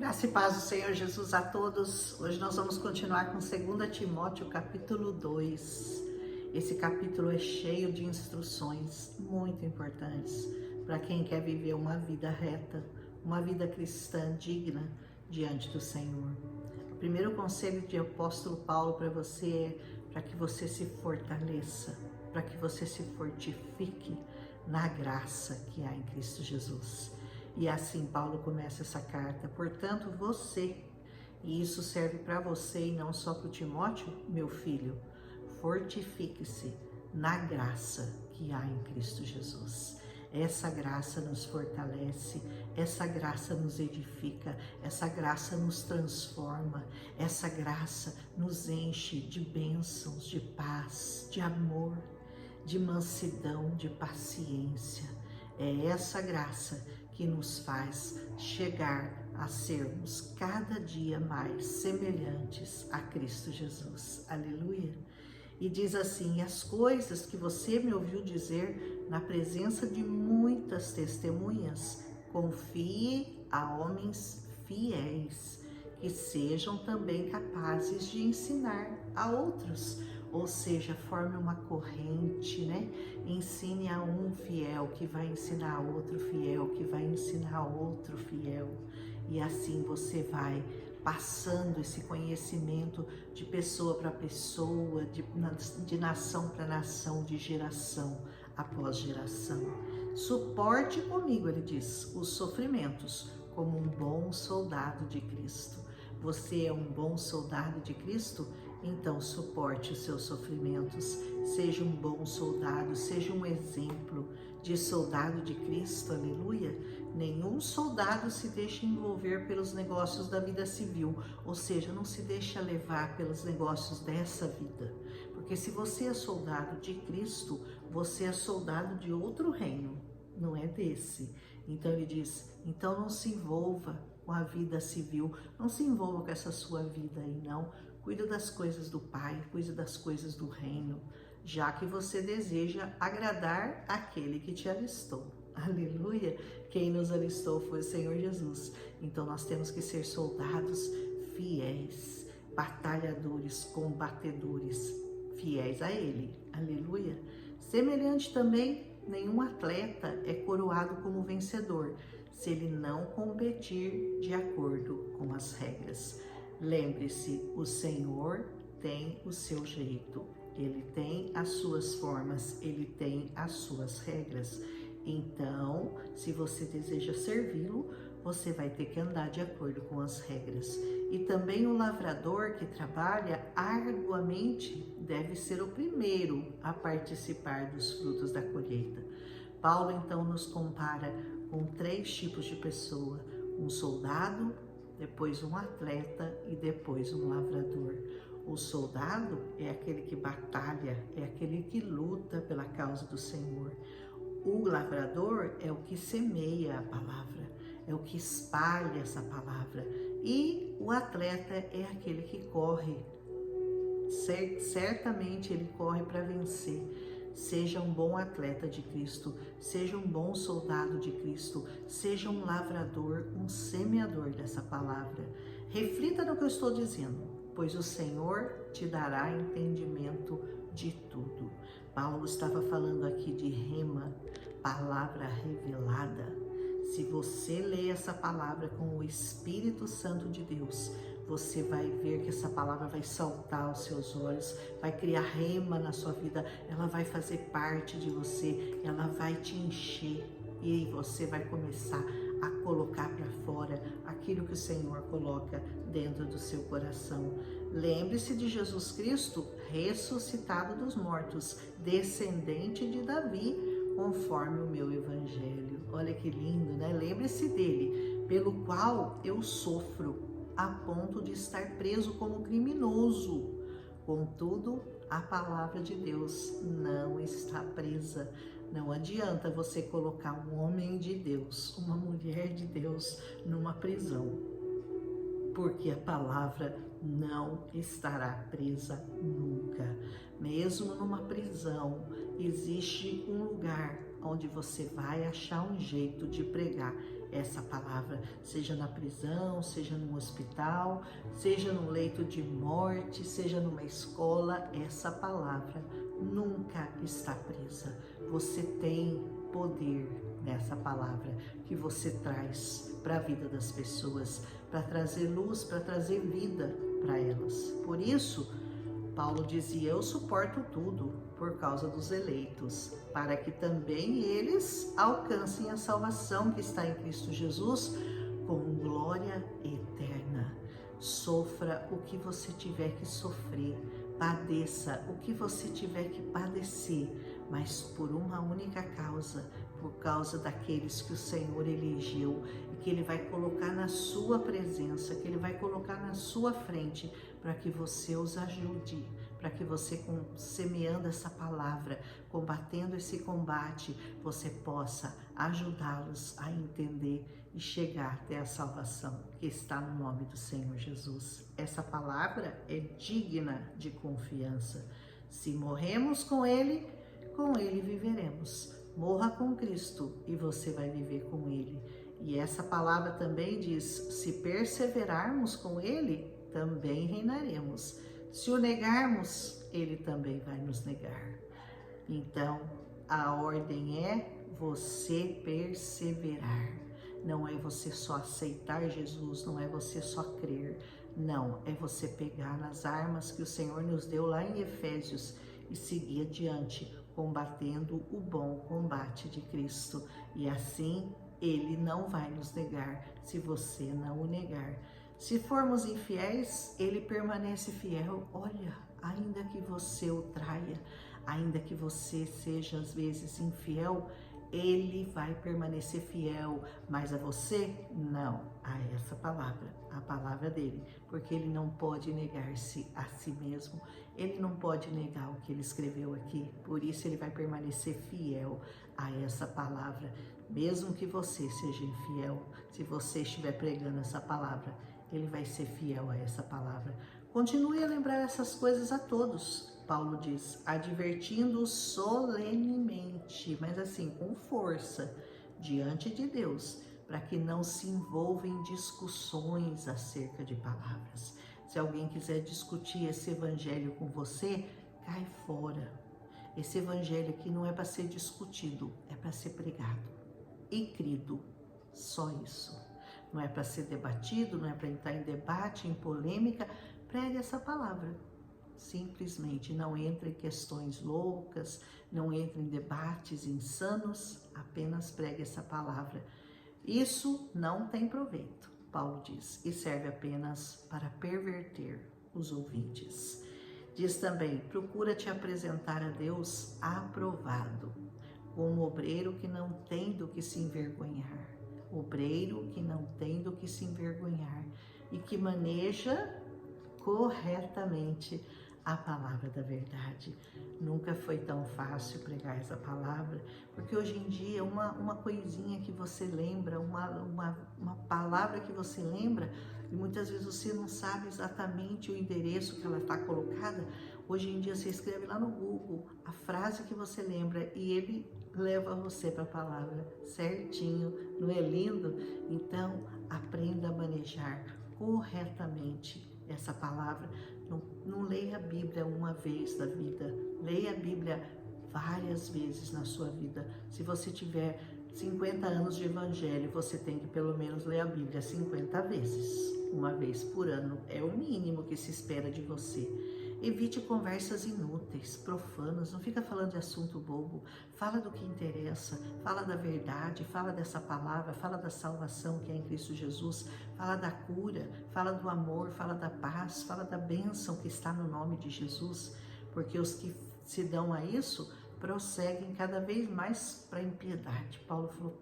Graça e paz do Senhor Jesus a todos. Hoje nós vamos continuar com 2 Timóteo capítulo 2. Esse capítulo é cheio de instruções muito importantes para quem quer viver uma vida reta, uma vida cristã digna diante do Senhor. O primeiro conselho de apóstolo Paulo para você é para que você se fortaleça, para que você se fortifique na graça que há em Cristo Jesus. E assim Paulo começa essa carta. Portanto, você, e isso serve para você e não só para o Timóteo, meu filho, fortifique-se na graça que há em Cristo Jesus. Essa graça nos fortalece, essa graça nos edifica, essa graça nos transforma, essa graça nos enche de bênçãos, de paz, de amor, de mansidão, de paciência. É essa graça que nos faz chegar a sermos cada dia mais semelhantes a Cristo Jesus. Aleluia! E diz assim: as coisas que você me ouviu dizer na presença de muitas testemunhas, confie a homens fiéis, que sejam também capazes de ensinar a outros. Ou seja, forme uma corrente, né? Ensine a um fiel que vai ensinar a outro fiel, que vai ensinar a outro fiel. E assim você vai passando esse conhecimento de pessoa para pessoa, de nação para nação, de geração após geração. Suporte comigo, ele diz, os sofrimentos como um bom soldado de Cristo. Você é um bom soldado de Cristo? Então suporte os seus sofrimentos, seja um bom soldado, seja um exemplo de soldado de Cristo, aleluia. Nenhum soldado se deixa envolver pelos negócios da vida civil, ou seja, não se deixa levar pelos negócios dessa vida, porque se você é soldado de Cristo, você é soldado de outro reino, não é desse. Então ele diz, então não se envolva com a vida civil, não se envolva com essa sua vida aí não. Cuida das coisas do Pai, cuida das coisas do reino, já que você deseja agradar aquele que te alistou. Aleluia! Quem nos alistou foi o Senhor Jesus. Então nós temos que ser soldados fiéis, batalhadores, combatedores, fiéis a Ele. Aleluia! Semelhante também, nenhum atleta é coroado como vencedor, se ele não competir de acordo com as regras. Lembre-se, o Senhor tem o seu jeito, Ele tem as suas formas, Ele tem as suas regras. Então, se você deseja servi-lo, você vai ter que andar de acordo com as regras. E também o lavrador que trabalha arduamente deve ser o primeiro a participar dos frutos da colheita. Paulo então nos compara com 3 tipos de pessoa: um soldado, depois um atleta e depois um lavrador. O soldado é aquele que batalha, é aquele que luta pela causa do Senhor. O lavrador é o que semeia a palavra, é o que espalha essa palavra. E o atleta é aquele que corre. Certamente ele corre para vencer. Seja um bom atleta de Cristo, seja um bom soldado de Cristo, seja um lavrador, um semeador dessa palavra. Reflita no que eu estou dizendo, pois o Senhor te dará entendimento de tudo. Paulo estava falando aqui de rema, palavra revelada. Se você lê essa palavra com o Espírito Santo de Deus, você vai ver que essa palavra vai saltar aos seus olhos, vai criar rema na sua vida, ela vai fazer parte de você, ela vai te encher e aí você vai começar a colocar para fora aquilo que o Senhor coloca dentro do seu coração. Lembre-se de Jesus Cristo, ressuscitado dos mortos, descendente de Davi, conforme o meu evangelho. Olha que lindo, né? Lembre-se dele, pelo qual eu sofro, a ponto de estar preso como criminoso. Contudo, a palavra de Deus não está presa. Não adianta você colocar um homem de Deus, uma mulher de Deus numa prisão, porque a palavra não estará presa nunca. Mesmo numa prisão, existe um lugar onde você vai achar um jeito de pregar essa palavra, seja na prisão, seja no hospital, seja num leito de morte, seja numa escola, essa palavra nunca está presa. Você tem poder nessa palavra que você traz para a vida das pessoas, para trazer luz, para trazer vida para elas. Por isso, Paulo dizia: eu suporto tudo por causa dos eleitos, para que também eles alcancem a salvação que está em Cristo Jesus com glória eterna. Sofra o que você tiver que sofrer, padeça o que você tiver que padecer, mas por uma única causa, por causa daqueles que o Senhor elegeu e que Ele vai colocar na sua presença, que Ele vai colocar na sua frente, para que você os ajude, para que você, semeando essa palavra, combatendo esse combate, você possa ajudá-los a entender e chegar até a salvação que está no nome do Senhor Jesus. Essa palavra é digna de confiança. Se morremos com Ele viveremos. Morra com Cristo e você vai viver com Ele. E essa palavra também diz: se perseverarmos com Ele, também reinaremos. Se o negarmos, Ele também vai nos negar. Então, a ordem é você perseverar. Não é você só aceitar Jesus, não é você só crer. Não, é você pegar nas armas que o Senhor nos deu lá em Efésios e seguir adiante, combatendo o bom combate de Cristo. E assim, Ele não vai nos negar se você não o negar. Se formos infiéis, Ele permanece fiel. Olha, ainda que você o traia, ainda que você seja às vezes infiel, Ele vai permanecer fiel, mas a você não, a essa palavra, a palavra dele, porque Ele não pode negar-se a si mesmo, Ele não pode negar o que Ele escreveu aqui, por isso Ele vai permanecer fiel a essa palavra, mesmo que você seja infiel. Se você estiver pregando essa palavra, Ele vai ser fiel a essa palavra. Continue a lembrar essas coisas a todos. Paulo diz, advertindo solenemente, mas assim, com força, diante de Deus, para que não se envolva em discussões acerca de palavras. Se alguém quiser discutir esse evangelho com você, cai fora. Esse evangelho aqui não é para ser discutido, é para ser pregado e crido, só isso. Não é para ser debatido, não é para entrar em debate, em polêmica. Pregue essa palavra. Simplesmente não entre em questões loucas, não entre em debates insanos, apenas pregue essa palavra. Isso não tem proveito, Paulo diz, e serve apenas para perverter os ouvintes. Diz também, procura te apresentar a Deus aprovado, como um obreiro que não tem do que se envergonhar. Obreiro que não tem do que se envergonhar e que maneja corretamente a palavra da verdade. Nunca foi tão fácil pregar essa palavra, porque hoje em dia uma coisinha que você lembra, uma palavra que você lembra, e muitas vezes você não sabe exatamente o endereço que ela está colocada. Hoje em dia você escreve lá no Google a frase que você lembra e ele leva você para a palavra certinho. Não é lindo? Então, aprenda a manejar corretamente essa palavra. Não leia a Bíblia uma vez na vida, leia a Bíblia várias vezes na sua vida. Se você tiver 50 anos de evangelho, você tem que pelo menos ler a Bíblia 50 vezes, uma vez por ano, é o mínimo que se espera de você. Evite conversas inúteis, profanas, não fica falando de assunto bobo, fala do que interessa, fala da verdade, fala dessa palavra, fala da salvação que é em Cristo Jesus, fala da cura, fala do amor, fala da paz, fala da bênção que está no nome de Jesus, porque os que se dão a isso prosseguem cada vez mais para a impiedade. Paulo falou,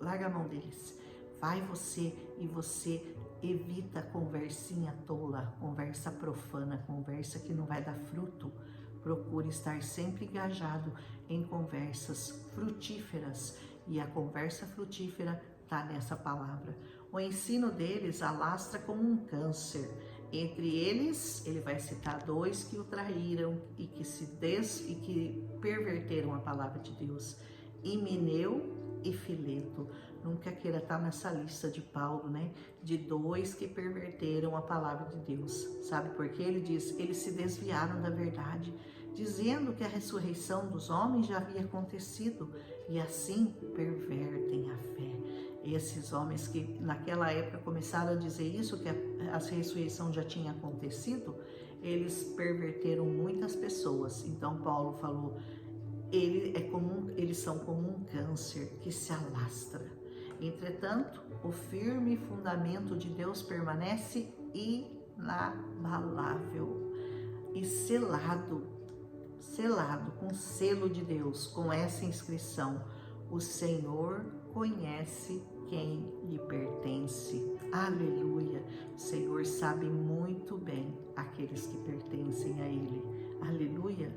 larga a mão deles, vai você e você evita conversinha tola, conversa profana, conversa que não vai dar fruto. Procure estar sempre engajado em conversas frutíferas, e a conversa frutífera está nessa palavra. O ensino deles alastra como um câncer. Entre eles, ele vai citar 2 que o traíram e que perverteram a palavra de Deus, Himeneu e Fileto. Nunca queira estar nessa lista de Paulo, né? De 2 que perverteram a palavra de Deus. Sabe por quê? Ele diz, eles se desviaram da verdade, dizendo que a ressurreição dos homens já havia acontecido e assim pervertem a fé. Esses homens que naquela época começaram a dizer isso, que a ressurreição já tinha acontecido, eles perverteram muitas pessoas. Então Paulo falou, eles são como um câncer que se alastra. Entretanto, o firme fundamento de Deus permanece inabalável e selado com o selo de Deus, com essa inscrição: o Senhor conhece quem lhe pertence. Aleluia! O Senhor sabe muito bem aqueles que pertencem a Ele. Aleluia!